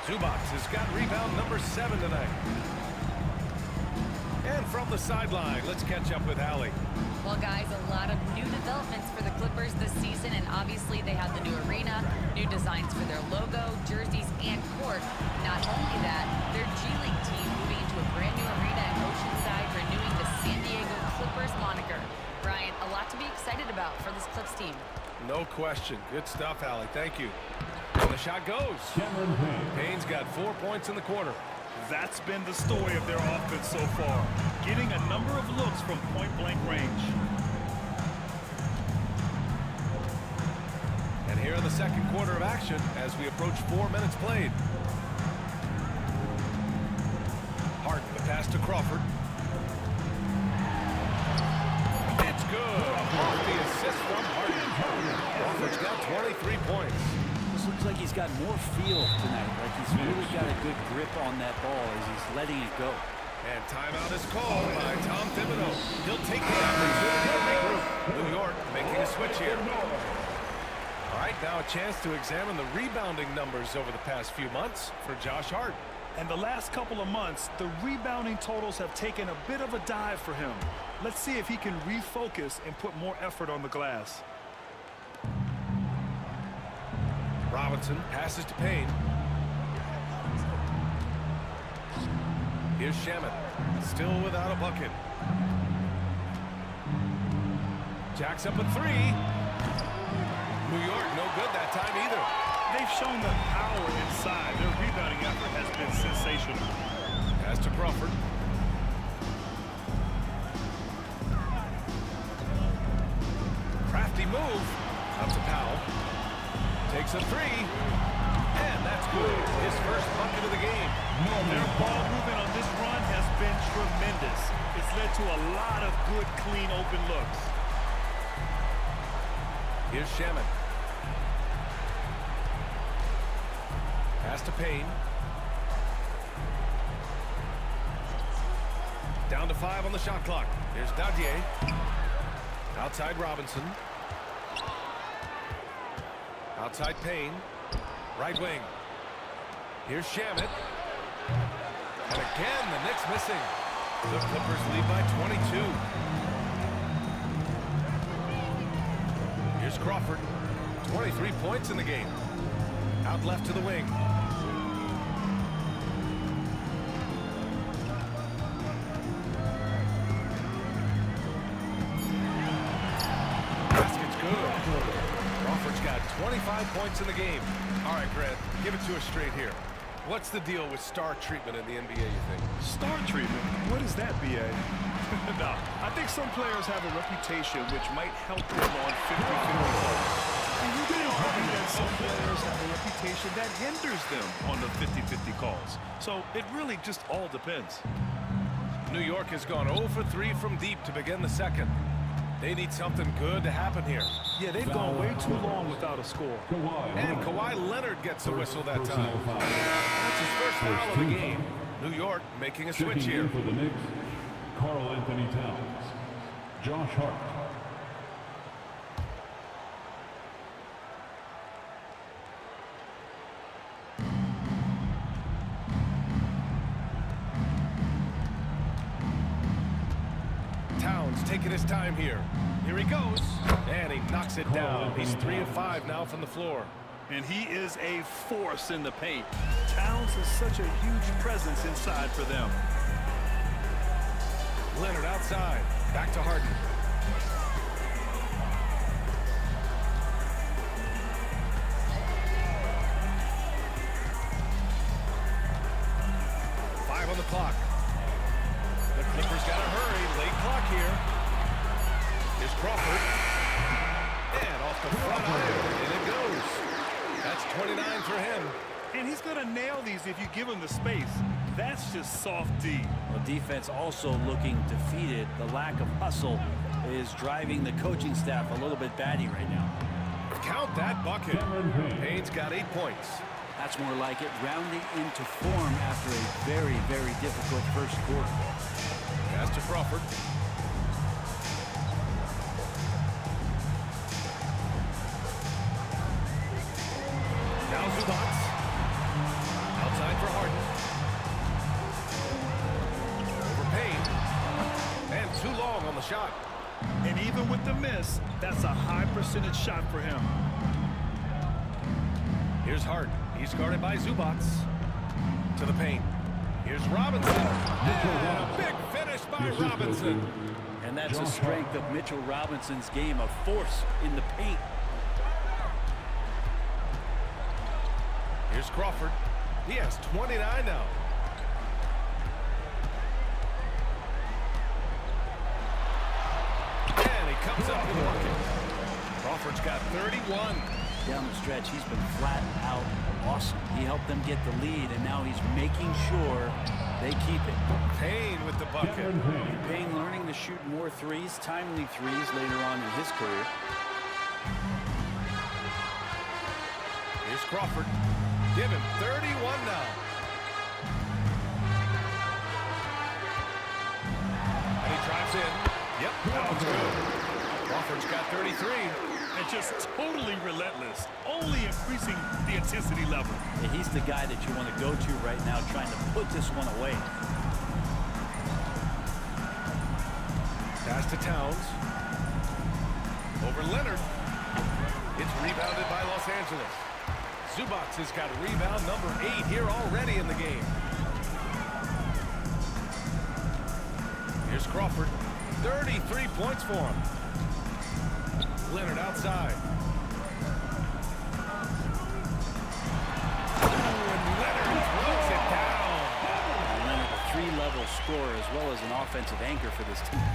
Zubats has got rebound number 7 tonight. And from the sideline, let's catch up with Allie. Well, guys, a lot of new developments for the Clippers this season, and obviously they have the new arena, new designs for their logo, jerseys, and court. Not only that, their G League team moving into a brand new arena in Oceanside, renewing the San Diego Clippers moniker. Brian, a lot to be excited about for this Clips team. No question. Good stuff, Allie. Thank you. And the shot goes. Payne's got 4 points in the quarter. That's been the story of their offense so far, getting a number of looks from point-blank range. And here in the second quarter of action as we approach 4 minutes played. Harden, the pass to Crawford. It's good. Off the assist from Harden. Crawford's got 23 points. This looks like he's got more feel tonight. Like he's really got a good grip on that ball as he's letting it go. And timeout is called by Tom Thibodeau. He'll take the opportunity to regroup. New York making a switch here. All right, now a chance to examine the rebounding numbers over the past few months for Josh Hart. And the last couple of months, the rebounding totals have taken a bit of a dive for him. Let's see if he can refocus and put more effort on the glass. Robinson passes to Payne. Here's Shamet, still without a bucket. Jacks up a 3. New York, no good that time either. They've shown the power inside. Their rebounding effort has been sensational. Pass to Crawford. Crafty move. Out to Powell. Takes a 3. And that's good. His first bucket of the game. Their ball movement on this run has been tremendous. It's led to a lot of good, clean, open looks. Here's Shamet. Pass to Payne. Down to 5 on the shot clock. Here's Dadier. Outside Robinson. Outside Payne. Right wing. Here's Shamet. And again, the Knicks missing. The Clippers lead by 22. Here's Crawford. 23 points in the game. Out left to the wing. Basket's good. Crawford's got 25 points in the game. All right, Grant, give it to us straight here. What's the deal with star treatment in the NBA, you think? Star treatment? What is that, B.A.? No, I think some players have a reputation which might help them on 50-50 calls. And you can argue that some players have a reputation that hinders them on the 50-50 calls. So it really just all depends. New York has gone 0 for 3 from deep to begin the second. They need something good to happen here. Yeah, they've gone way too long without a score. And Kawhi Leonard gets a whistle that time. That's his first foul of the game. New York making a switch here. For the Knicks, Karl Anthony Towns, Josh Hart. Towns taking his time here. Here he goes. And he knocks it down. He's 3 of 5 now from the floor. And he is a force in the paint. Towns is such a huge presence inside for them. Leonard outside. Back to Harden. Five on the clock. The Clippers got to hurry. Late clock here. Here's Crawford. And off the front iron. And it goes. That's 29 for him. And he's going to nail these if you give him the space. That's just soft D. Well, defense also looking defeated. The lack of hustle is driving the coaching staff a little bit batty right now. Count that bucket. Payne's got 8 points. That's more like it, rounding into form after a very, very difficult first quarter. Pass to Crawford. Now Zubats. Outside for Harden. Over Payne. And too long on the shot. And even with the miss, that's a high percentage shot for him. Here's Harden. He's guarded by Zubats. To the paint. Here's Robinson. And a big finish by Robinson. And that's a strength of Mitchell Robinson's game, a force in the paint. Here's Crawford. He has 29 now. And he comes up with a bucket. Crawford's got 31. Down the stretch, he's been flat out awesome. He helped them get the lead, and now he's making sure they keep it. Payne with the bucket. Payne learning to shoot more threes, timely threes later on in his career. Here's Crawford. Give him 31 now. And he drives in. Yep, that one's good. Crawford's got 33. And just totally relentless, only increasing the intensity level. Yeah, he's the guy that you want to go to right now, trying to put this one away. Pass to Towns. Over Leonard. It's rebounded by Los Angeles. Zubats has got rebound number 8 here already in the game. Here's Crawford. 33 points for him. Leonard outside. And Leonard throws it down. And Leonard, a 3-level scorer as well as an offensive anchor for this team.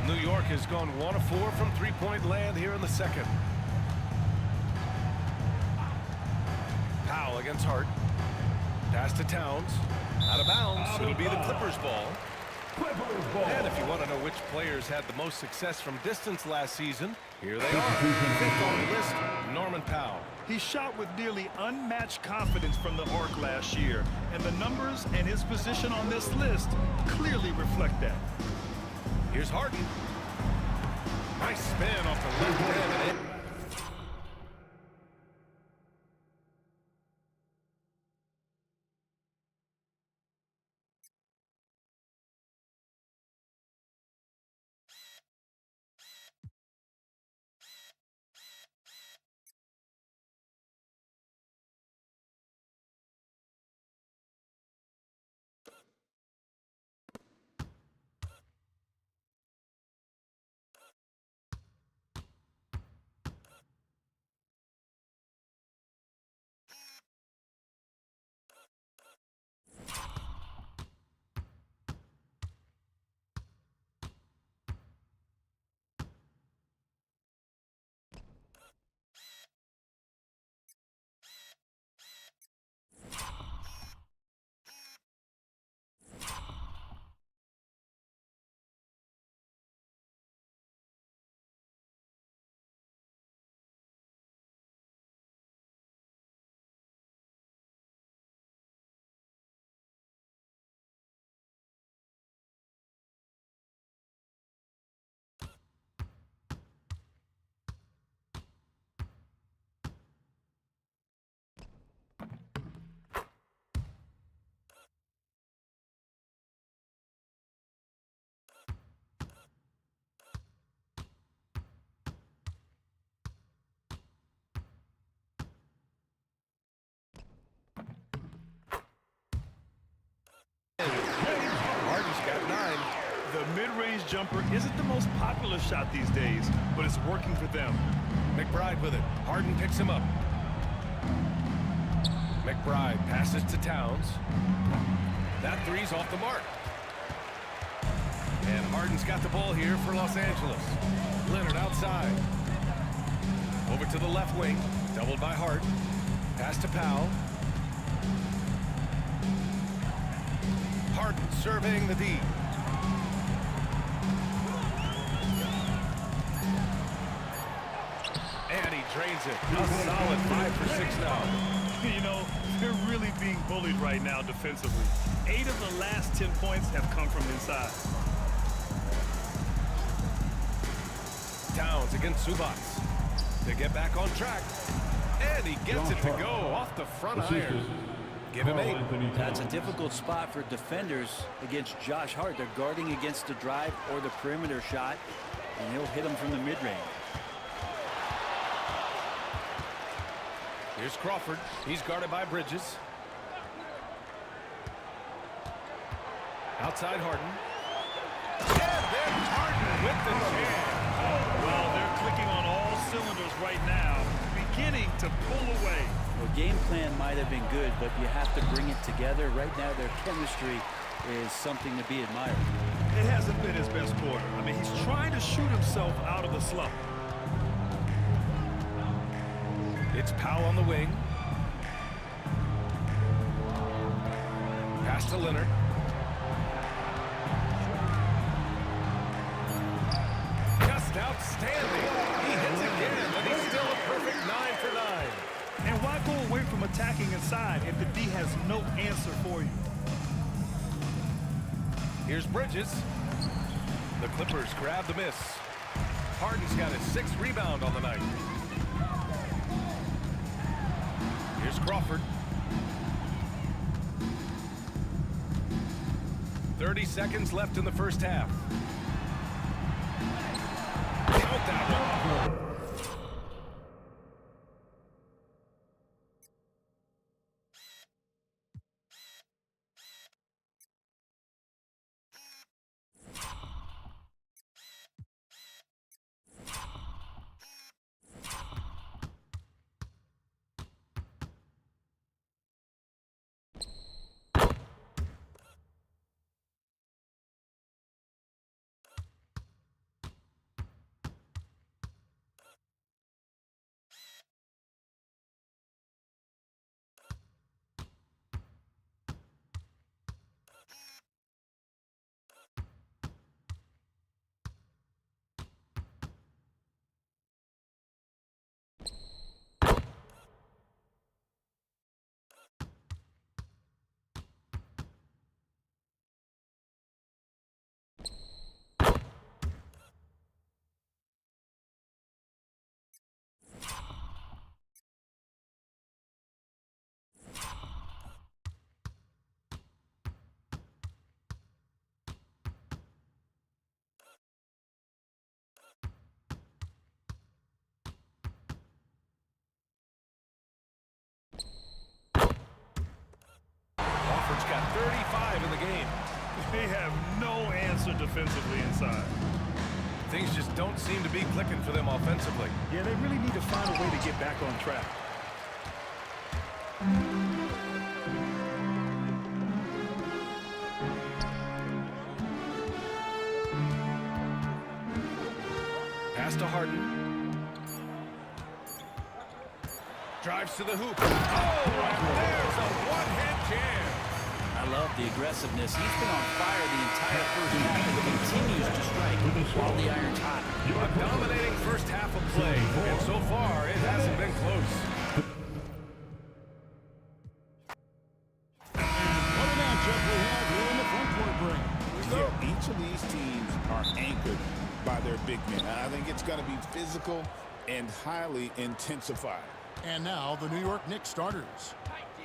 New York has gone 1 of 4 from three-point land here in the second. Powell against Hart. Pass to Towns. Out of bounds. It'll be the Clippers ball. And if you want to know which players had the most success from distance last season, here they are. 5th on the list, Norman Powell. He shot with nearly unmatched confidence from the arc last year, and the numbers and his position on this list clearly reflect that. Here's Harden. Nice spin off the left rim and in. Harden's got 9. The mid-range jumper isn't the most popular shot these days, but it's working for them. McBride with it. Harden picks him up. McBride passes to Towns. That three's off the mark. And Harden's got the ball here for Los Angeles. Leonard outside. Over to the left wing. Doubled by Hart. Pass to Powell. Harden surveying the D. And he drains it. A solid 5 for 6 now. You know, they're really being bullied right now defensively. 8 of the last 10 points have come from inside. Towns against Subats. To get back on track. And he gets it to go off the front iron. Give him 8. That's a difficult spot for defenders against Josh Hart. They're guarding against the drive or the perimeter shot, and he'll hit them from the mid-range. Here's Crawford. He's guarded by Bridges. Outside Harden. And then Harden with the jam. Well, they're clicking on all cylinders right now, beginning to pull away. Well, game plan might have been good, but you have to bring it together. Right now, their chemistry is something to be admired. It hasn't been his best quarter. I mean, he's trying to shoot himself out of the slump. It's Powell on the wing. Pass to Leonard. Just outstanding. He hits again, and he's still a perfect 9 for 9. And why go away from attacking inside if the D has no answer for you? Here's Bridges. The Clippers grab the miss. Harden's got his 6th rebound on the night. Here's Crawford. 30 seconds left in the first half. Count that one. Crawford's got 35 in the game. They have no answer defensively inside. Things just don't seem to be clicking for them offensively. Yeah, they really need to find a way to get back on track. Pass to Harden. Drives to the hoop. Oh, and there's a one-hand jam. I love the aggressiveness. He's been on fire the entire first half and continues to strike while the iron's hot. A dominating first half of play, and so far it hasn't been close. What a matchup we have here in the front court break. Yeah, each of these teams are anchored by their big men. I think it's going to be physical and highly intensified. And now the New York Knicks starters.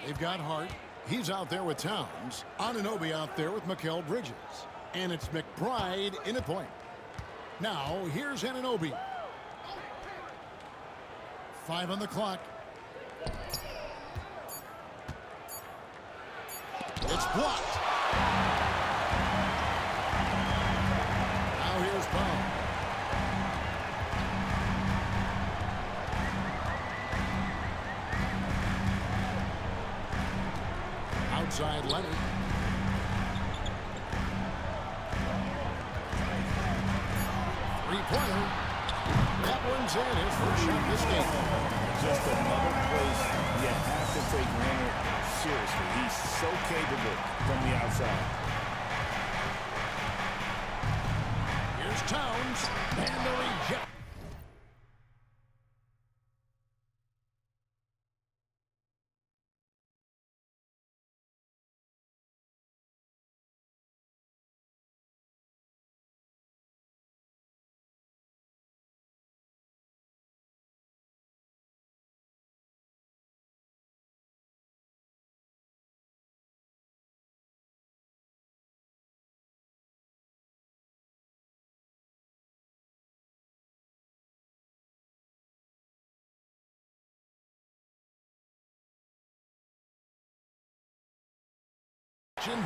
They've got Hart. He's out there with Towns. Anunoby out there with Mikal Bridges. And it's McBride in at point. Now, here's Anunoby. 5 on the clock. It's blocked. Now here's Powell. Outside Leonard. Three-pointer. That one's in. His first shot this game. Just another place you have to take Leonard seriously. He's so capable from the outside. Here's Towns, and the reject.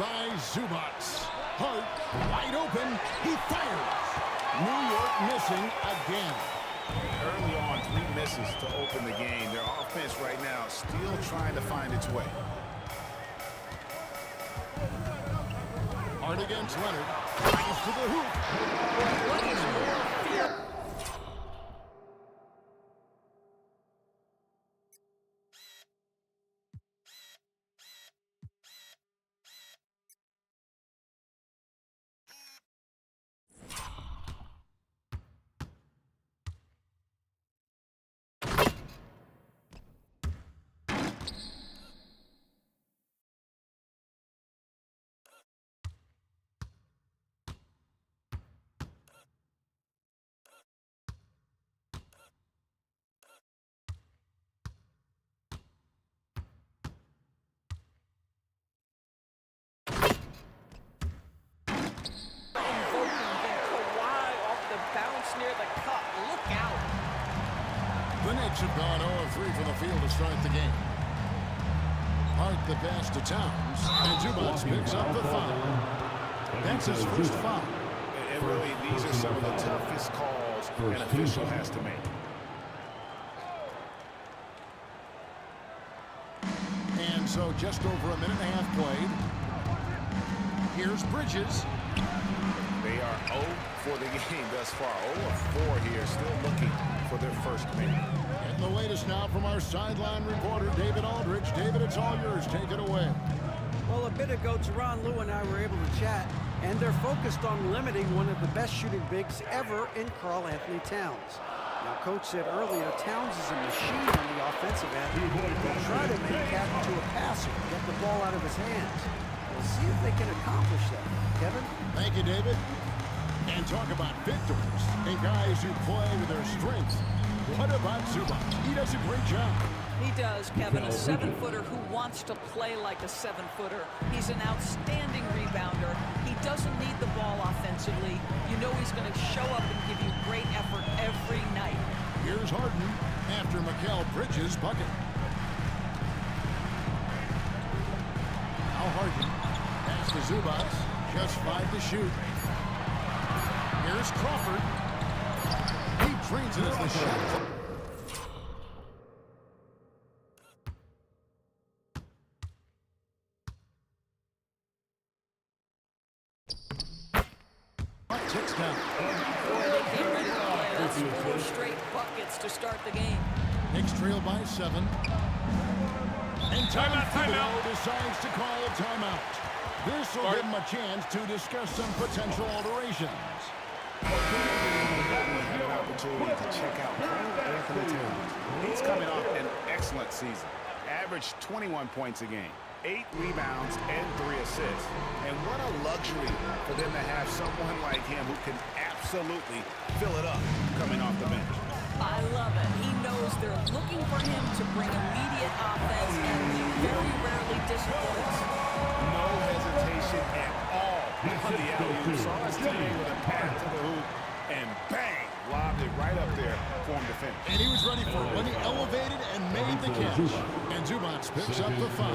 By Zubac. Hart wide open. He fires. New York missing again. Early on, 3 misses to open the game. Their offense right now still trying to find its way. Hart against Leonard. Drives to the hoop. What is more fear? Near the cup. Look out. The Knicks have gone 0-3 from the field to start the game. Hart the pass to Towns, and Zubac picks up the foul. That's his first foul. And really, these are some of the toughest calls an official has to make. And so just over a minute and a half played. Here's Bridges. They are 0 for the game thus far. 0-4 here, still looking for their first minute. And the latest now from our sideline reporter, David Aldridge. David, it's all yours. Take it away. Well, a bit ago, Teron Lou and I were able to chat, and they're focused on limiting one of the best shooting bigs ever in Karl Anthony Towns. Now, Coach said earlier, Towns is a machine on the offensive end. They'll try to make Cat into a passer, get the ball out of his hands. We'll see if they can accomplish that. Kevin? Thank you, David. And talk about victors and guys who play with their strength. What about Zubac? He does a great job. He does, Kevin. A 7-footer who wants to play like a 7-footer. He's an outstanding rebounder. He doesn't need the ball offensively. You know he's going to show up and give you great effort every night. Here's Harden after Mikal Bridges' bucket. Now Harden. Pass to Zubac. Just 5 to shoot. Here's Crawford. He drains it as the shot. Ticks down. They came ready to play. That's 4 straight buckets to start the game. Knicks trail by 7. And timeout. Decides to call a timeout. This will give him a chance to discuss some potential alterations. Have an opportunity to check out Karl Anthony Towns. He's coming off an excellent season. Averaged 21 points a game, 8 rebounds, and 3 assists. And what a luxury for them to have someone like him who can absolutely fill it up coming off the bench. I love it. He knows they're looking for him to bring immediate offense, and he very rarely disappoints. No hesitation at all on the alley-oop. Saw his team with a pass to the hoop, and bang, lobbed it right up there for him to finish. And he was ready for it when he elevated and made the catch. And Zubac picks up the foul.